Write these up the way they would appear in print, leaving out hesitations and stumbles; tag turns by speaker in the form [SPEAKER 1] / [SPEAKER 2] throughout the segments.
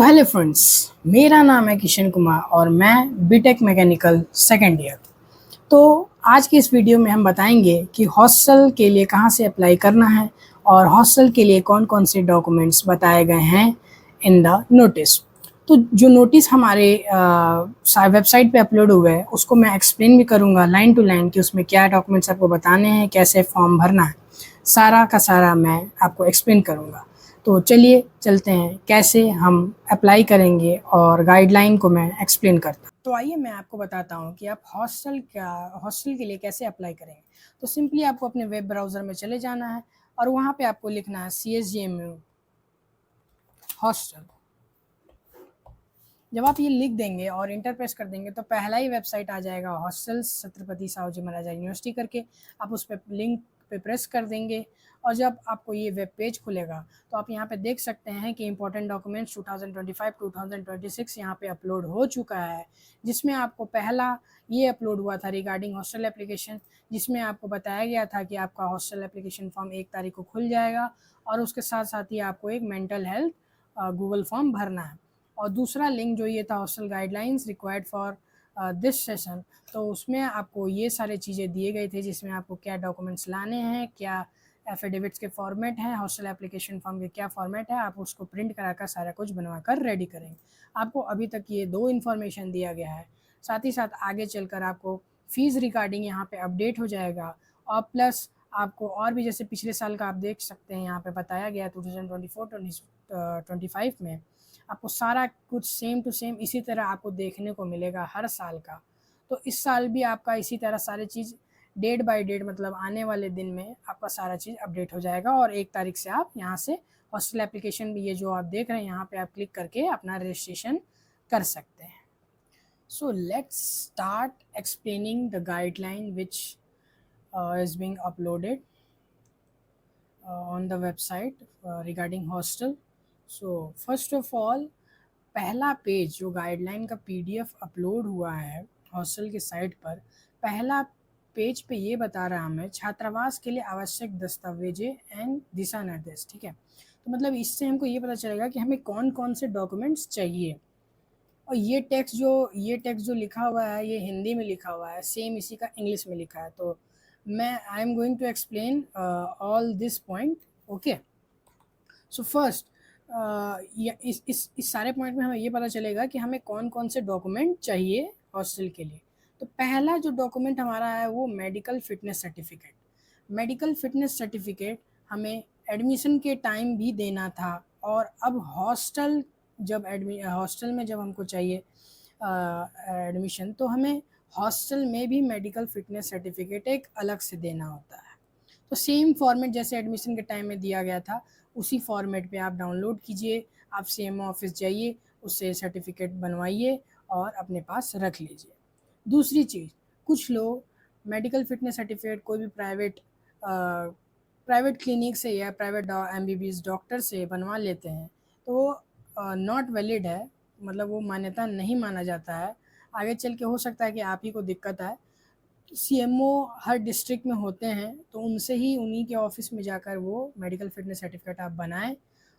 [SPEAKER 1] तो hello friends, मेरा नाम है किशन कुमार और मैं बीटेक मैकेनिकल सेकेंड ईयर। तो आज की इस वीडियो में हम बताएंगे कि हॉस्टल के लिए कहाँ से अप्लाई करना है और हॉस्टल के लिए कौन कौन से डॉक्यूमेंट्स बताए गए हैं इन द नोटिस। तो जो नोटिस हमारे वेबसाइट पे अपलोड हुए हैं उसको मैं एक्सप्लेन भी करूँगा लाइन टू लाइन कि उसमें क्या डॉक्यूमेंट्स आपको बताने हैं, कैसे फॉर्म भरना है, सारा का सारा मैं आपको एक्सप्लेन करूँगा। तो चलिए चलते हैं कैसे हम अप्लाई करेंगे और गाइडलाइन को मैं एक्सप्लेन करता हूँ। तो आइए मैं आपको बताता हूँ कि आप हॉस्टल के लिए कैसे अप्लाई करेंगे। तो सिंपली आपको अपने वेब ब्राउज़र में चले जाना है और वहाँ पे आपको लिखना है CSGMU हॉस्टल। जब आप ये लिख देंगे और इंटर प्रेस कर देंगे तो पहला ही वेबसाइट आ जाएगा हॉस्टल्स छत्रपति साहूजी महाराज यूनिवर्सिटी करके। आप उस पर लिंक पे प्रेस कर देंगे और जब आपको ये वेब पेज खुलेगा तो आप यहाँ पे देख सकते हैं कि इंपॉर्टेंट डॉक्यूमेंट्स 2025-2026 यहाँ पे अपलोड हो चुका है, जिसमें आपको पहला ये अपलोड हुआ था रिगार्डिंग हॉस्टल एप्लीकेशन, जिसमें आपको बताया गया था कि आपका हॉस्टल एप्लीकेशन फॉर्म 1 तारीख को खुल जाएगा और उसके साथ साथ ही आपको एक मेंटल हेल्थ गूगल फॉर्म भरना है। और दूसरा लिंक जो ये था hostel guidelines required for this session, तो उसमें आपको ये सारे चीज़ें दिए गए थे जिसमें आपको क्या डॉक्यूमेंट्स लाने हैं, क्या एफिडेविट्स के फॉर्मेट हैं, हॉस्टल एप्लीकेशन फॉर्म के क्या फॉर्मेट है, आप उसको प्रिंट करा कर सारा कुछ बनवा कर रेडी करेंगे। आपको अभी तक ये 2 इन्फॉर्मेशन दिया गया है। साथ ही साथ आगे चलकर आपको फ़ीस रिगार्डिंग यहाँ पे अपडेट हो जाएगा और प्लस आपको और भी जैसे पिछले साल का आप देख सकते हैं यहाँ पे बताया गया 2024-25 में आपको सारा कुछ सेम टू सेम इसी तरह आपको देखने को मिलेगा हर साल का। तो इस साल भी आपका इसी तरह सारी चीज़ डेट बाय डेट मतलब आने वाले दिन में आपका सारा चीज़ अपडेट हो जाएगा और 1 तारीख से आप यहाँ से हॉस्टल एप्लीकेशन भी ये जो आप देख रहे हैं यहाँ पे आप क्लिक करके अपना रजिस्ट्रेशन कर सकते हैं। So let's start explaining the guideline which is being uploaded on the website regarding hostel. So first of all पहला पेज जो गाइडलाइन का PDF अपलोड हुआ है हॉस्टल के साइट पर, पहला पेज पे ये बता रहा हमें छात्रावास के लिए आवश्यक दस्तावेजें एंड दिशा निर्देश। ठीक है, तो मतलब इससे हमको ये पता चलेगा कि हमें कौन कौन से डॉक्यूमेंट्स चाहिए। और ये टेक्स्ट जो लिखा हुआ है ये हिंदी में लिखा हुआ है, सेम इसी का इंग्लिश में लिखा है। तो मैं I am going to explain all this point. Okay, so first इस सारे पॉइंट में हमें ये पता चलेगा कि हमें कौन कौन से डॉक्यूमेंट चाहिए हॉस्टल के लिए। तो पहला जो डॉक्यूमेंट हमारा है वो medical fitness certificate. Medical fitness certificate हमें एडमिशन के टाइम भी देना था और अब हॉस्टल में जब हमको चाहिए एडमिशन तो हमें हॉस्टल में भी मेडिकल फिटनेस सर्टिफिकेट एक अलग से देना होता है। तो सेम फॉर्मेट जैसे एडमिशन के टाइम में दिया गया था उसी फॉर्मेट पे आप डाउनलोड कीजिए, आप CMO ऑफिस जाइए, उससे सर्टिफिकेट बनवाइए और अपने पास रख लीजिए। दूसरी चीज़, कुछ लोग मेडिकल फिटनेस सर्टिफिकेट कोई भी प्राइवेट क्लिनिक से या प्राइवेट MBBS डॉक्टर से बनवा लेते हैं तो वो नॉट वैलिड है, मतलब वो मान्यता नहीं माना जाता है। आगे चल के हो सकता है कि आप ही को दिक्कत आए। CMO हर डिस्ट्रिक्ट में होते हैं तो उनसे ही उन्हीं के ऑफिस में जाकर वो मेडिकल फिटनेस सर्टिफिकेट आप बनाएं।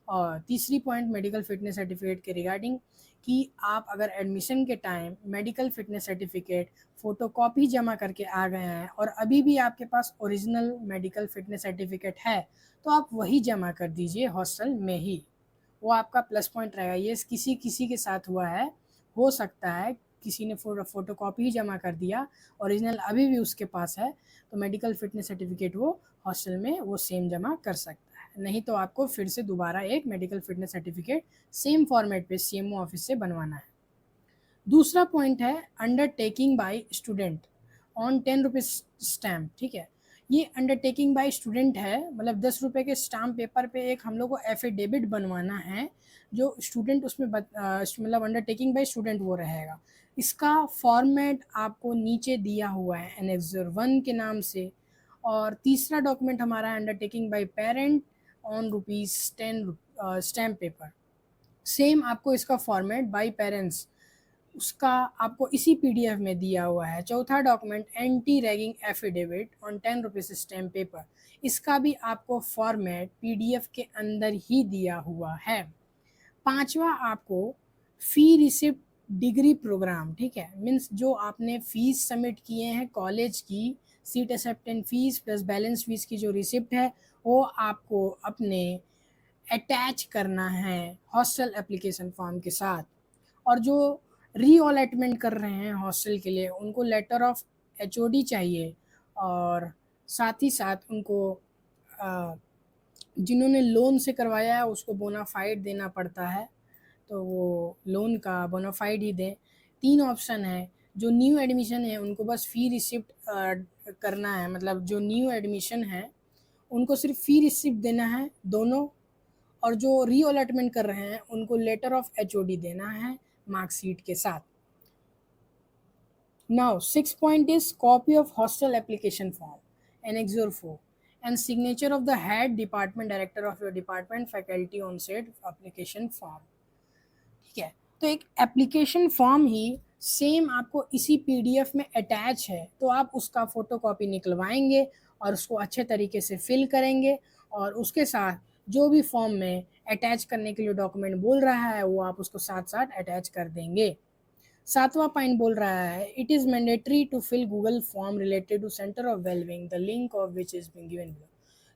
[SPEAKER 1] और तीसरी पॉइंट मेडिकल फिटनेस सर्टिफिकेट के रिगार्डिंग कि आप अगर एडमिशन के time medical fitness certificate photocopy जमा करके आ गए हैं और अभी भी आपके पास ओरिजिनल मेडिकल फिटनेस सर्टिफिकेट है तो आप वही जमा कर दीजिए हॉस्टल में ही, वो आपका प्लस पॉइंट रहेगा। ये किसी किसी के साथ हुआ है, हो सकता है किसी ने फ़ोटोकॉपी ही जमा कर दिया, ओरिजिनल अभी भी उसके पास है, तो मेडिकल फिटनेस सर्टिफिकेट वो हॉस्टल में वो सेम जमा कर सकता है। नहीं तो आपको फिर से दोबारा एक medical fitness certificate same format पे CMO ऑफिस से बनवाना है। दूसरा पॉइंट है undertaking bye student on 10 rupees stamp. ठीक है, ये अंडरटेकिंग बाय स्टूडेंट है, मतलब 10 रुपये के स्टाम्प पेपर पे एक हम लोग को एफिडेविट बनवाना है जो स्टूडेंट उसमें मतलब अंडरटेकिंग बाय स्टूडेंट वो रहेगा। इसका फॉर्मेट आपको नीचे दिया हुआ है एनेक्सर 1 के नाम से। और तीसरा डॉक्यूमेंट हमारा है undertaking by parent on ₹10 stamp paper. Same आपको इसका फॉर्मेट बाय पेरेंट्स उसका आपको इसी PDF में दिया हुआ है। चौथा document anti ragging affidavit on 10 rupees stamp paper, इसका भी आपको फॉर्मेट PDF के अंदर ही दिया हुआ है। पांचवा आपको फी रिसिप्ट डिग्री प्रोग्राम, ठीक है, मीन्स जो आपने फीस सबमिट किए हैं कॉलेज की, seat acceptance fees plus balance fees की जो रिसिप्ट है वो आपको अपने अटैच करना है हॉस्टल एप्लीकेशन फॉर्म के साथ। और जो री अलॉटमेंट कर रहे हैं हॉस्टल के लिए उनको लेटर ऑफ एचओडी चाहिए, और साथ ही साथ उनको जिन्होंने लोन से करवाया है उसको बोनाफाइड देना पड़ता है, तो वो लोन का बोनाफाइड ही दें। 3 ऑप्शन है। जो न्यू एडमिशन है उनको बस फ़ी रिसिप्ट करना है, मतलब जो न्यू एडमिशन है उनको सिर्फ फ़ी रिसिप्ट देना है दोनों, और जो री अलॉटमेंट कर रहे हैं उनको लेटर ऑफ एचओडी देना है मार्कशीट के साथ। Now, 6th point is copy of hostel application form, Annex 04, and signature of the head department director of your department faculty on said application form. ठीक है, तो एक एप्लीकेशन फॉर्म ही same आपको इसी पीडीएफ में अटैच है, तो आप उसका फोटोकॉपी निकलवाएंगे और उसको अच्छे तरीके से फिल करेंगे, और उसके साथ जो भी फॉर्म में अटैच करने के लिए डॉक्यूमेंट बोल रहा है वो आप उसको साथ साथ अटैच कर देंगे। 7वां पॉइंट बोल रहा है it is mandatory to fill Google form related to centre of wellbeing the link of which is being given below.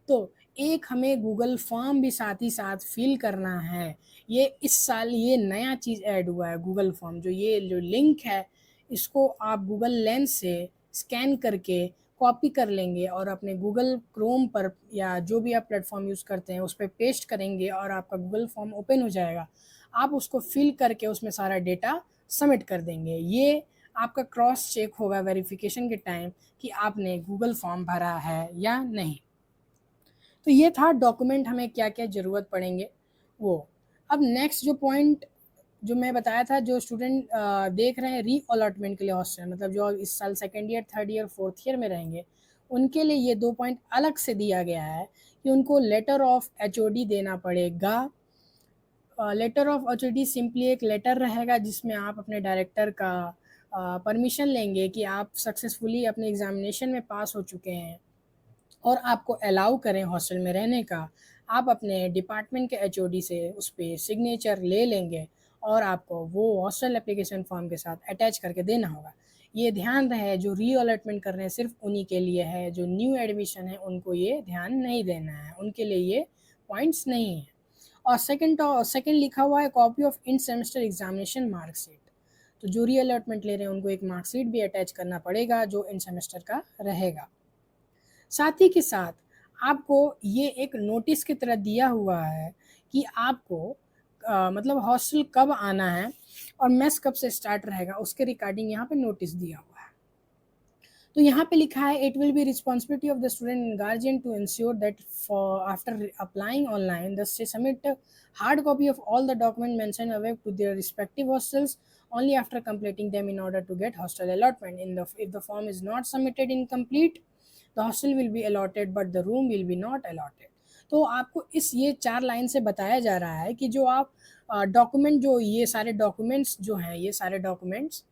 [SPEAKER 1] तो एक हमें गूगल फॉर्म भी साथ ही साथ फिल करना है। ये इस साल ये नया चीज़ ऐड हुआ है गूगल फॉर्म, जो ये जो लिंक है इसको आप गूगल लेंस से स्कैन करके कॉपी कर लेंगे और अपने गूगल क्रोम पर या जो भी आप प्लेटफॉर्म यूज़ करते हैं उस पर पेस्ट करेंगे और आपका गूगल फॉर्म ओपन हो जाएगा। आप उसको फिल करके उसमें सारा डेटा सबमिट कर देंगे। ये आपका क्रॉस चेक होगा वेरिफिकेशन के टाइम कि आपने गूगल फॉर्म भरा है या नहीं। तो ये था डॉक्यूमेंट हमें क्या क्या ज़रूरत पड़ेंगे वो। अब नेक्स्ट जो पॉइंट जो मैं बताया था, जो स्टूडेंट देख रहे हैं री अलॉटमेंट के लिए हॉस्टल, मतलब जो इस साल second year third year fourth year में रहेंगे उनके लिए ये 2 पॉइंट अलग से दिया गया है कि उनको लेटर ऑफ एचओडी देना पड़ेगा। लेटर ऑफ एचओडी सिंपली एक लेटर रहेगा जिसमें आप अपने डायरेक्टर का परमिशन लेंगे कि आप सक्सेसफुली अपने एग्जामिनेशन में पास हो चुके हैं और आपको अलाउ करें हॉस्टल में रहने का। आप अपने डिपार्टमेंट के एचओडी से उस पर सिग्नेचर ले लेंगे और आपको वो हॉस्टल एप्लीकेशन फॉर्म के साथ अटैच करके देना होगा। ये ध्यान रहे जो री अलॉटमेंट कर रहे हैं सिर्फ उन्हीं के लिए है, जो न्यू एडमिशन है उनको ये ध्यान नहीं देना है, उनके लिए ये पॉइंट्स नहीं है। और सेकंड लिखा हुआ है copy of in semester examination marksheet, तो जो री अलॉटमेंट ले रहे हैं उनको एक मार्कशीट भी अटैच करना पड़ेगा जो इन सेमेस्टर का रहेगा। साथ ही के साथ आपको ये एक नोटिस की तरह दिया हुआ है कि आपको मतलब हॉस्टल कब आना है और मेस कब से स्टार्ट रहेगा उसके रिगार्डिंग यहाँ पे नोटिस दिया हुआ है। तो यहाँ पे लिखा है it will be responsibility of the student and guardian to ensure that for after applying online the submit hard copy of all the document mention away to their respective hostels only after completing them in order to get hostel allotment. If the form is not submitted incomplete, the hostel will be allotted but the room will be not allotted. तो आपको इस ये 4 line से बताया जा रहा है कि जो आप डॉक्यूमेंट जो ये सारे डॉक्यूमेंट्स जो हैं ये सारे डॉक्यूमेंट्स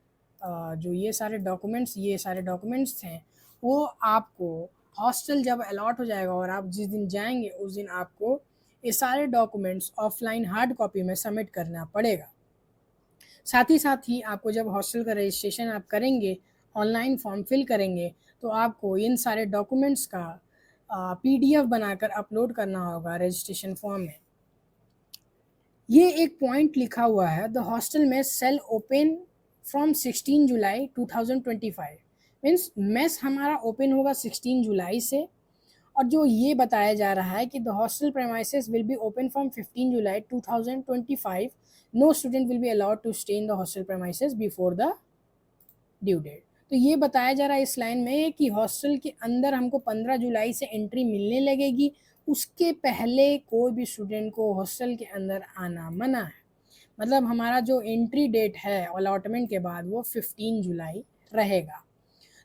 [SPEAKER 1] ये सारे डॉक्यूमेंट्स हैं वो आपको हॉस्टल जब अलॉट हो जाएगा और आप जिस दिन जाएंगे उस दिन आपको ये सारे डॉक्यूमेंट्स ऑफलाइन हार्ड कॉपी में सबमिट करना पड़ेगा। साथ ही आपको जब हॉस्टल का रजिस्ट्रेशन आप करेंगे ऑनलाइन फॉर्म फिल करेंगे तो आपको इन सारे डॉक्यूमेंट्स का पीडीएफ बनाकर अपलोड करना होगा रजिस्ट्रेशन फॉर्म में। ये एक पॉइंट लिखा हुआ है द हॉस्टल में shall open from 16 July 2025, means mess हमारा ओपन होगा 16 जुलाई से। और जो ये बताया जा रहा है कि the hostel premises will be open from 15 July 2025, no student will be allowed to stay in the hostel premises before the due date. तो ये बताया जा रहा है इस लाइन में कि हॉस्टल के अंदर हमको 15 जुलाई से एंट्री मिलने लगेगी, उसके पहले कोई भी स्टूडेंट को हॉस्टल के अंदर आना मना है। मतलब हमारा जो एंट्री डेट है अलॉटमेंट के बाद वो 15 जुलाई रहेगा।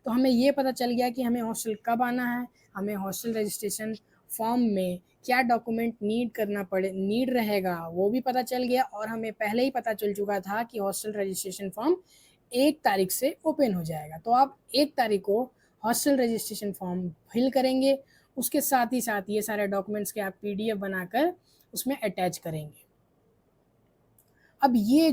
[SPEAKER 1] तो हमें ये पता चल गया कि हमें हॉस्टल कब आना है, हमें हॉस्टल रजिस्ट्रेशन फॉर्म में क्या डॉक्यूमेंट नीड रहेगा वो भी पता चल गया, और हमें पहले ही पता चल चुका था कि हॉस्टल रजिस्ट्रेशन फॉर्म 1 तारीख से ओपन हो जाएगा। तो आप 1 तारीख को हॉस्टल रजिस्ट्रेशन फॉर्म फिल करेंगे, उसके साथ ही साथ ये सारे डॉक्यूमेंट्स के आप पीडीएफ बनाकर उसमें अटैच करेंगे। अब ये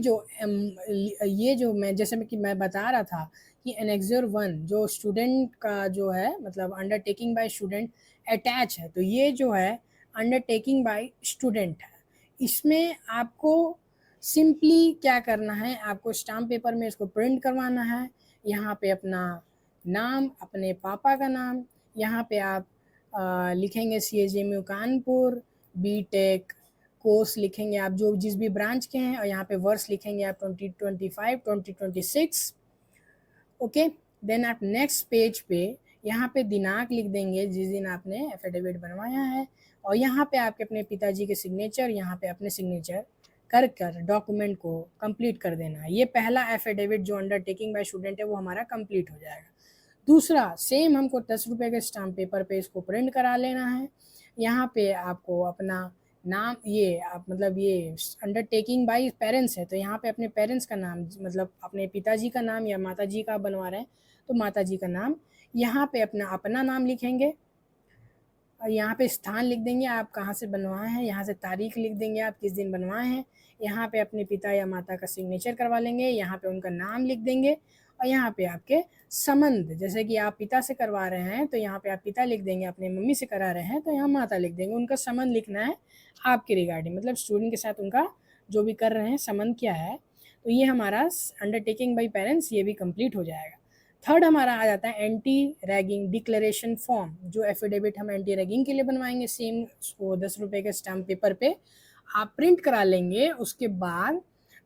[SPEAKER 1] जो मैं जैसे कि मैं बता रहा था कि एनेक्सर 1 जो स्टूडेंट का जो है मतलब अंडरटेकिंग बाय स्टूडेंट अटैच है, तो ये जो है अंडरटेकिंग बाय स्टूडेंट है। इसमें आपको सिंपली क्या करना है, आपको स्टाम्प पेपर में इसको प्रिंट करवाना है। यहाँ पे अपना नाम, अपने पापा का नाम, यहाँ पे आप लिखेंगे CSJMU कानपुर, बीटेक कोर्स लिखेंगे आप जो जिस भी ब्रांच के हैं, और यहाँ पे वर्ष लिखेंगे आप 2025 2026। ओके, देन आप नेक्स्ट पेज पे यहाँ पे दिनांक लिख देंगे जिस दिन आपने एफिडेविट बनवाया है, और यहाँ पे आपके अपने पिताजी के सिग्नेचर, यहाँ पे अपने सिग्नेचर कर डॉक्यूमेंट को कंप्लीट कर देना है। ये पहला एफिडेविट जो अंडरटेकिंग बाय स्टूडेंट है वो हमारा कंप्लीट हो जाएगा। दूसरा सेम हमको 10 रुपये के स्टाम्प पेपर पे इसको प्रिंट करा लेना है। यहाँ पे आपको अपना नाम, ये आप मतलब ये अंडरटेकिंग बाय पेरेंट्स है, तो यहाँ पे अपने पेरेंट्स का नाम मतलब अपने पिताजी का नाम या माताजी का बनवा रहे हैं तो माताजी का नाम, यहाँ पे अपना अपना नाम लिखेंगे और यहाँ पे स्थान लिख देंगे आप कहाँ से बनवाए हैं, यहाँ से तारीख लिख देंगे आप किस दिन बनवाए हैं, यहाँ पे अपने पिता या माता का सिग्नेचर करवा लेंगे, यहाँ पे उनका नाम लिख देंगे, और यहाँ पे आपके संबंध, जैसे कि आप पिता से करवा रहे हैं तो यहाँ पे आप पिता लिख देंगे, अपने मम्मी से करा रहे हैं तो यहाँ माता लिख देंगे, उनका संबंध लिखना है आपके रिगार्डिंग, मतलब स्टूडेंट के साथ उनका जो भी कर रहे हैं संबंध क्या है। तो ये हमारा अंडरटेकिंग बाई पेरेंट्स ये भी कंप्लीट हो जाएगा। थर्ड हमारा आ जाता है एंटी रैगिंग डिक्लेरेशन फॉर्म, जो एफिडेविट हम एंटी रैगिंग के लिए बनवाएंगे, सेम वो 10 रुपये के स्टाम्प पेपर पे आप प्रिंट करा लेंगे। उसके बाद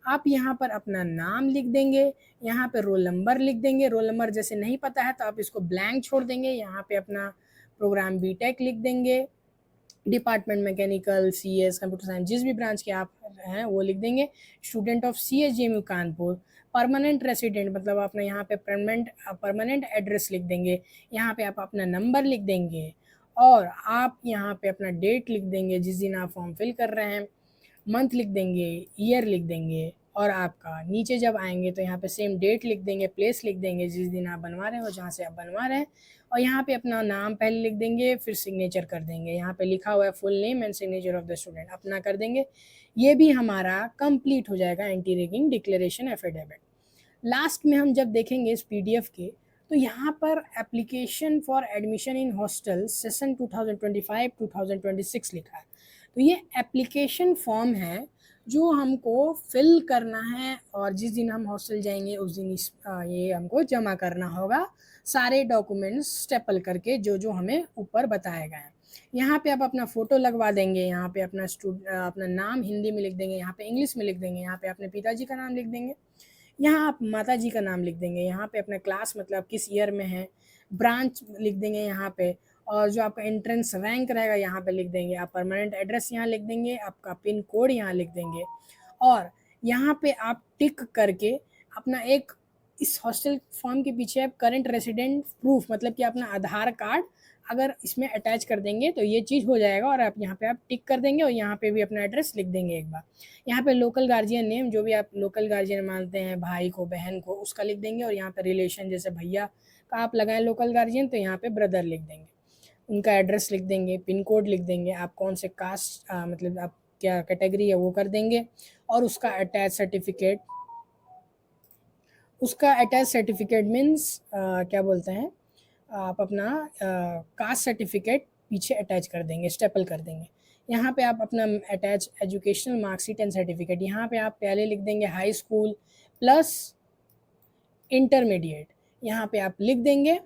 [SPEAKER 1] आप यहाँ पर अपना नाम लिख देंगे, यहाँ पे रोल नंबर लिख देंगे, रोल नंबर जैसे नहीं पता है तो आप इसको ब्लैंक छोड़ देंगे, यहाँ पे अपना प्रोग्राम बीटेक लिख देंगे, department mechanical, CS, computer science, जिस भी ब्रांच के आप हैं वो लिख देंगे, student of CSJMU Kanpur, permanent resident मतलब आपने यहाँ पे परमानेंट एड्रेस लिख देंगे, यहाँ पे आप अपना नंबर लिख देंगे, और आप यहाँ पे अपना डेट लिख देंगे जिस दिन आप फॉर्म फिल कर रहे हैं, मंथ लिख देंगे, ईयर लिख देंगे, और आपका नीचे जब आएंगे तो यहाँ पे सेम डेट लिख देंगे, प्लेस लिख देंगे जिस दिन आप बनवा रहे हो, जहाँ से आप बनवा रहे हैं, और यहाँ पे अपना नाम पहले लिख देंगे, फिर सिग्नेचर कर देंगे, यहाँ पे लिखा हुआ है full name and signature of the student, अपना कर देंगे। ये भी हमारा कंप्लीट हो जाएगा anti ragging declaration affidavit. Last में हम जब देखेंगे इस PDF के, तो यहाँ पर application for admission in hostel session 2025-2026 लिखा है, तो ये एप्लीकेशन फॉर्म है जो हमको फिल करना है, और जिस दिन हम हॉस्टल जाएंगे उस दिन ये हमको जमा करना होगा, सारे डॉक्यूमेंट्स स्टेपल करके जो जो हमें ऊपर बताए गए हैं। यहाँ पे आप अपना फ़ोटो लगवा देंगे, यहाँ पे अपना नाम हिंदी में लिख देंगे, यहाँ पे इंग्लिश में लिख देंगे, यहाँ पे अपने पिताजी का नाम लिख देंगे, यहाँ आप माताजी का नाम लिख देंगे, यहाँ पे अपना क्लास मतलब किस ईयर में है, ब्रांच लिख देंगे यहाँ पे, और जो आपका एंट्रेंस रैंक रहेगा यहाँ पे लिख देंगे, आप परमानेंट एड्रेस यहाँ लिख देंगे, आपका पिन कोड यहाँ लिख देंगे, और यहाँ पे आप टिक करके अपना एक इस हॉस्टल फॉर्म के पीछे आप करंट रेसिडेंट प्रूफ मतलब कि अपना आधार कार्ड अगर इसमें अटैच कर देंगे तो ये चीज़ हो जाएगा, और आप यहाँ पे आप टिक कर देंगे, और यहाँ पे भी अपना एड्रेस लिख देंगे एक बार। यहाँ पे लोकल गार्जियन नेम जो भी आप लोकल गार्जियन मानते हैं, भाई को, बहन को, उसका लिख देंगे, और यहाँ पे रिलेशन जैसे भैया का आप लगाएं लोकल गार्जियन तो यहाँ पे ब्रदर लिख देंगे, उनका एड्रेस लिख देंगे, पिन कोड लिख देंगे, आप कौन से कास्ट मतलब आप क्या कैटेगरी है वो कर देंगे, और उसका अटैच सर्टिफिकेट मीन्स क्या बोलते हैं, आप अपना कास्ट सर्टिफिकेट पीछे अटैच कर देंगे, स्टेपल कर देंगे। यहाँ पे आप अपना attach educational marksheet and certificate, यहाँ पे आप पहले लिख देंगे हाई स्कूल प्लस इंटरमीडिएट, यहाँ पे आप लिख देंगे,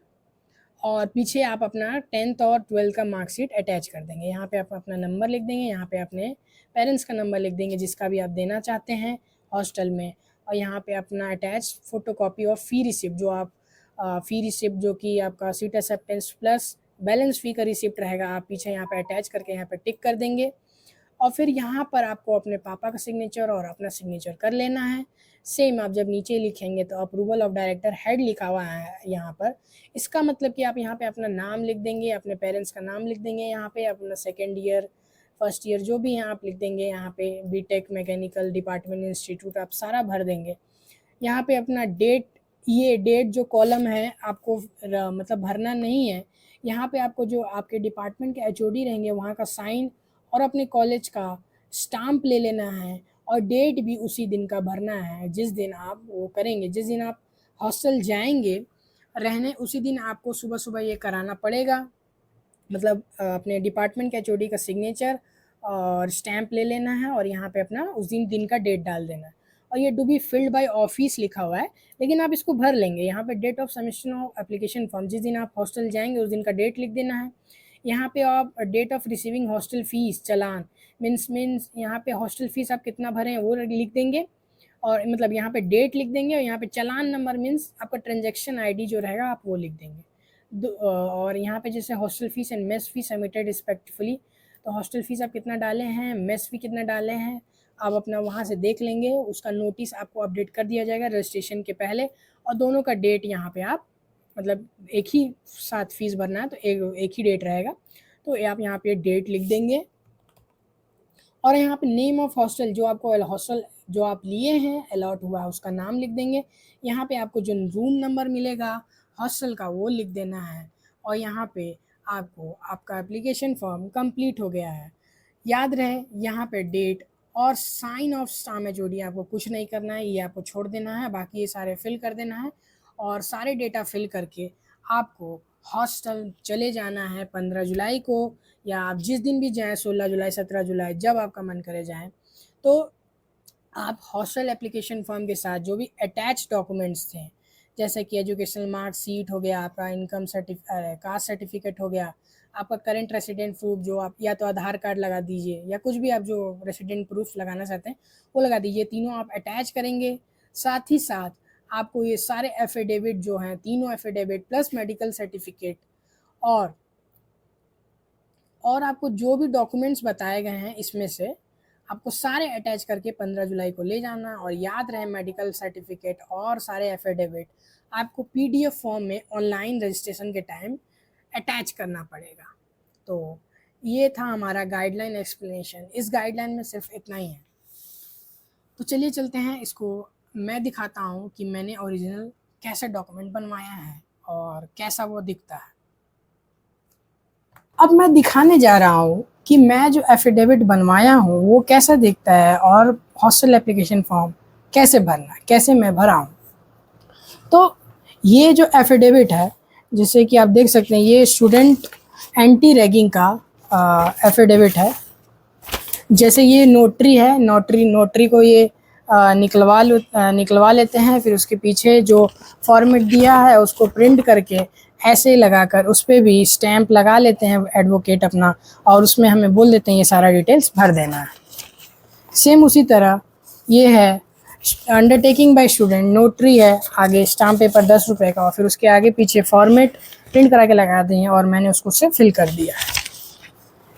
[SPEAKER 1] और पीछे आप अपना 10th और 12th का मार्कशीट अटैच कर देंगे, यहाँ पे आप अपना नंबर लिख देंगे, यहाँ पे अपने पेरेंट्स का नंबर लिख देंगे जिसका भी आप देना चाहते हैं हॉस्टल में, और यहाँ पे अपना attach photocopy of fee receipt, जो आप फ़ी रिसिप्ट जो कि आपका सीट एक्सेप्टेंस प्लस बैलेंस फ़ी का रिसिप्ट रहेगा, आप पीछे यहाँ पे अटैच करके यहाँ पे टिक कर देंगे, और फिर यहाँ पर आपको अपने पापा का सिग्नेचर और अपना सिग्नेचर कर लेना है। सेम आप जब नीचे लिखेंगे तो अप्रूवल ऑफ डायरेक्टर हेड लिखा हुआ है यहाँ पर, इसका मतलब कि आप यहाँ पे अपना नाम लिख देंगे, अपने पेरेंट्स का नाम लिख देंगे, यहाँ पे अपना सेकेंड ईयर फर्स्ट ईयर जो भी हैं आप लिख देंगे, यहाँ पे बीटेक मैकेनिकल डिपार्टमेंट इंस्टीट्यूट आप सारा भर देंगे, यहाँ पे अपना डेट, ये डेट जो कॉलम है आपको मतलब भरना नहीं है, यहाँ पे आपको जो आपके डिपार्टमेंट के HOD रहेंगे वहाँ का साइन और अपने कॉलेज का स्टाम्प ले लेना है, और डेट भी उसी दिन का भरना है जिस दिन आप वो करेंगे। जिस दिन आप हॉस्टल जाएंगे रहने उसी दिन आपको सुबह सुबह ये कराना पड़ेगा। मतलब अपने डिपार्टमेंट के एचओडी का सिग्नेचर और स्टैंप ले लेना है और यहाँ पे अपना उस दिन का डेट डाल देना है। और ये to be filled by office लिखा हुआ है, लेकिन आप इसको भर लेंगे। यहाँ पे date of submission of application form, जिस दिन आप हॉस्टल जाएंगे उस दिन का डेट लिख देना है। यहाँ पे आप date of receiving hostel fees challan means यहाँ पे हॉस्टल फीस आप कितना भरे हैं वो लिख देंगे, और मतलब यहाँ पे डेट लिख देंगे, और यहाँ पे चालान नंबर मीन्स आपका ट्रांजैक्शन आईडी जो रहेगा आप वो लिख देंगे। और यहाँ पे जैसे hostel fees and mess fees submitted respectfully, तो हॉस्टल फीस आप कितना डाले हैं, मेस फी कितना डाले हैं, आप अपना वहाँ से देख लेंगे। उसका नोटिस आपको अपडेट कर दिया जाएगा रजिस्ट्रेशन के पहले, और दोनों का डेट यहाँ पे आप मतलब एक ही साथ फीस भरना है तो एक ही डेट रहेगा, तो आप यहाँ पे डेट लिख देंगे। और यहाँ पे नेम ऑफ हॉस्टल, जो आपको हॉस्टल जो आप लिए हैं अलॉट हुआ है उसका नाम लिख देंगे। यहाँ पे आपको जो रूम नंबर मिलेगा हॉस्टल का वो लिख देना है। और यहाँ पे आपको आपका एप्लीकेशन फॉर्म कंप्लीट हो गया है। याद रहे यहाँ पे डेट और साइन ऑफ स्टाम्प एचओडी आपको कुछ नहीं करना है, ये आपको छोड़ देना है, बाकी ये सारे फिल कर देना है। और सारे डेटा फिल करके आपको हॉस्टल चले जाना है 15 जुलाई को, या आप जिस दिन भी जाएं 16 जुलाई 17 जुलाई जब आपका मन करे जाएं। तो आप हॉस्टल एप्लीकेशन फॉर्म के साथ जो भी अटैच डॉक्यूमेंट्स थे, जैसे कि एजुकेशनल मार्क शीट हो गया, आपका इनकम कास्ट सर्टिफिकेट हो गया, आपका करंट रेसिडेंट प्रूफ जो आप या तो आधार कार्ड लगा दीजिए या कुछ भी आप जो रेसिडेंट प्रूफ लगाना चाहते हैं वो लगा दीजिए, तीनों आप अटैच करेंगे। साथ ही साथ आपको ये सारे एफिडेविट जो हैं, तीनों एफिडेविट प्लस मेडिकल सर्टिफिकेट और आपको जो भी डॉक्यूमेंट्स बताए गए हैं इसमें से आपको सारे अटैच करके 15 जुलाई को ले जाना। और याद रहे मेडिकल सर्टिफिकेट और सारे एफिडेविट आपको पीडीएफ फॉर्म में ऑनलाइन रजिस्ट्रेशन के टाइम अटैच करना पड़ेगा। तो ये था हमारा गाइडलाइन एक्सप्लेनेशन। इस गाइडलाइन में सिर्फ इतना ही है। तो चलिए चलते हैं, इसको मैं दिखाता हूँ कि मैंने ओरिजिनल कैसे डॉक्यूमेंट बनवाया है और कैसा वो दिखता है। अब मैं दिखाने जा रहा हूँ कि मैं जो एफिडेविट बनवाया हूँ वो कैसा दिखता है और हॉस्टल एप्लीकेशन फॉर्म कैसे भरना है, कैसे मैं भरा हूँ। तो ये जो एफिडेविट है, जैसे कि आप देख सकते हैं, ये स्टूडेंट एंटी रैगिंग का एफिडेविट है। जैसे ये नोटरी है, नोटरी को ये निकलवा लेते हैं, फिर उसके पीछे जो फॉर्मेट दिया है उसको प्रिंट करके ऐसे लगाकर उस पर भी स्टैंप लगा लेते हैं एडवोकेट अपना, और उसमें हमें बोल देते हैं ये सारा डिटेल्स भर देना है। सेम उसी तरह ये है अंडरटेकिंग बाय स्टूडेंट, नोटरी है, आगे स्टाम्प पेपर 10 रुपये का, और फिर उसके आगे पीछे फॉर्मेट प्रिंट करा के लगा दिए और मैंने उसको से फिल कर दिया है।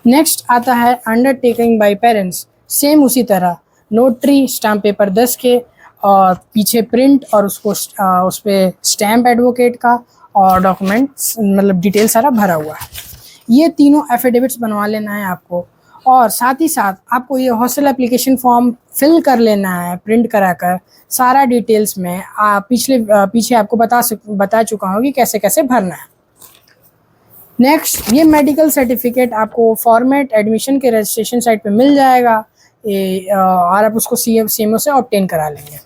[SPEAKER 1] नेक्स्ट आता है अंडरटेकिंग बाय पेरेंट्स, सेम उसी तरह नोटरी, स्टाम्प पेपर 10 के और पीछे प्रिंट और उसको उस पर स्टैम्प एडवोकेट का और डॉक्यूमेंट्स मतलब डिटेल सारा भरा हुआ है। ये तीनों एफिडेविट्स बनवा लेना है आपको, और साथ ही साथ आपको ये हॉस्टल एप्लीकेशन फॉर्म फिल कर लेना है प्रिंट कराकर सारा डिटेल्स में। पीछे आपको बता चुका हूँ कि कैसे कैसे भरना है। नेक्स्ट, ये मेडिकल सर्टिफिकेट आपको फॉर्मेट एडमिशन के रजिस्ट्रेशन साइट पे मिल जाएगा, और आप उसको सीएमओ से ऑब्टेन करा लेंगे।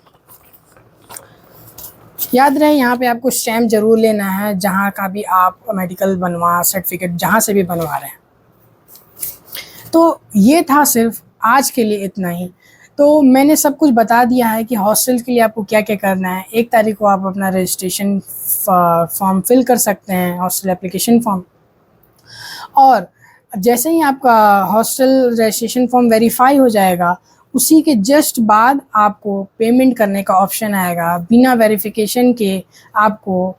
[SPEAKER 1] याद रहे यहाँ पे आपको स्टैम्प जरूर लेना है जहाँ का भी आप मेडिकल सर्टिफिकेट जहाँ से भी बनवा रहे हैं। तो ये था सिर्फ आज के लिए इतना ही। तो मैंने सब कुछ बता दिया है कि हॉस्टल के लिए आपको क्या क्या करना है। 1 तारीख को आप अपना रजिस्ट्रेशन फॉर्म फिल कर सकते हैं, हॉस्टल एप्लीकेशन फॉर्म, और जैसे ही आपका हॉस्टल रजिस्ट्रेशन फॉर्म वेरीफाई हो जाएगा उसी के जस्ट बाद आपको पेमेंट करने का ऑप्शन आएगा। बिना वेरिफिकेशन के आपको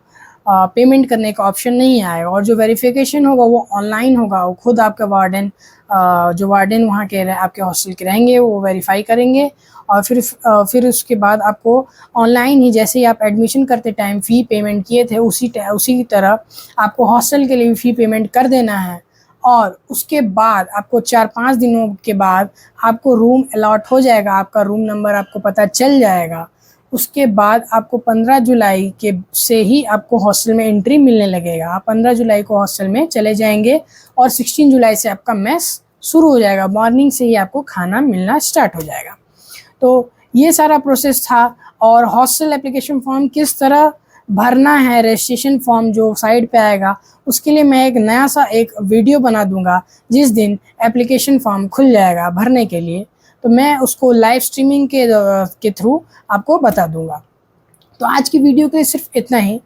[SPEAKER 1] पेमेंट करने का ऑप्शन नहीं आएगा, और जो वेरिफिकेशन होगा वो ऑनलाइन होगा। वो खुद आपका वार्डन जो वार्डन वहाँ के आपके हॉस्टल के रहेंगे वो वेरीफाई करेंगे, और फिर उसके बाद आपको ऑनलाइन ही, जैसे ही आप एडमिशन करते टाइम फ़ी पेमेंट किए थे उसी तरह आपको हॉस्टल के लिए भी फ़ी पेमेंट कर देना है। और उसके बाद आपको 4-5 दिनों के बाद आपको रूम अलॉट हो जाएगा, आपका रूम नंबर आपको पता चल जाएगा। उसके बाद आपको 15 जुलाई के से ही आपको हॉस्टल में एंट्री मिलने लगेगा। आप 15 जुलाई को हॉस्टल में चले जाएंगे और 16 जुलाई से आपका मेस शुरू हो जाएगा, मॉर्निंग से ही आपको खाना मिलना स्टार्ट हो जाएगा। तो ये सारा प्रोसेस था। और हॉस्टल एप्लीकेशन फॉर्म किस तरह भरना है, रजिस्ट्रेशन फॉर्म जो साइट पे आएगा, उसके लिए मैं एक नया सा एक वीडियो बना दूंगा जिस दिन एप्लीकेशन फॉर्म खुल जाएगा भरने के लिए, तो मैं उसको लाइव स्ट्रीमिंग के थ्रू आपको बता दूंगा। तो आज की वीडियो के लिए सिर्फ इतना ही।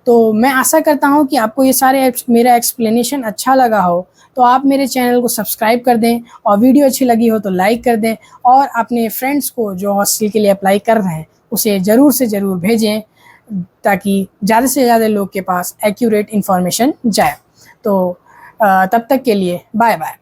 [SPEAKER 1] तो मैं आशा करता हूँ कि आपको ये सारे मेरा एक्सप्लेनेशन अच्छा लगा हो, तो आप मेरे चैनल को सब्सक्राइब कर दें, और वीडियो अच्छी लगी हो तो लाइक कर दें, और अपने फ्रेंड्स को जो हॉस्टल के लिए अप्लाई कर रहे हैं उसे ज़रूर से ज़रूर भेजें, ताकि ज़्यादा से ज़्यादा लोग के पास एक्यूरेट इन्फॉर्मेशन जाए। तो तब तक के लिए बाय बाय।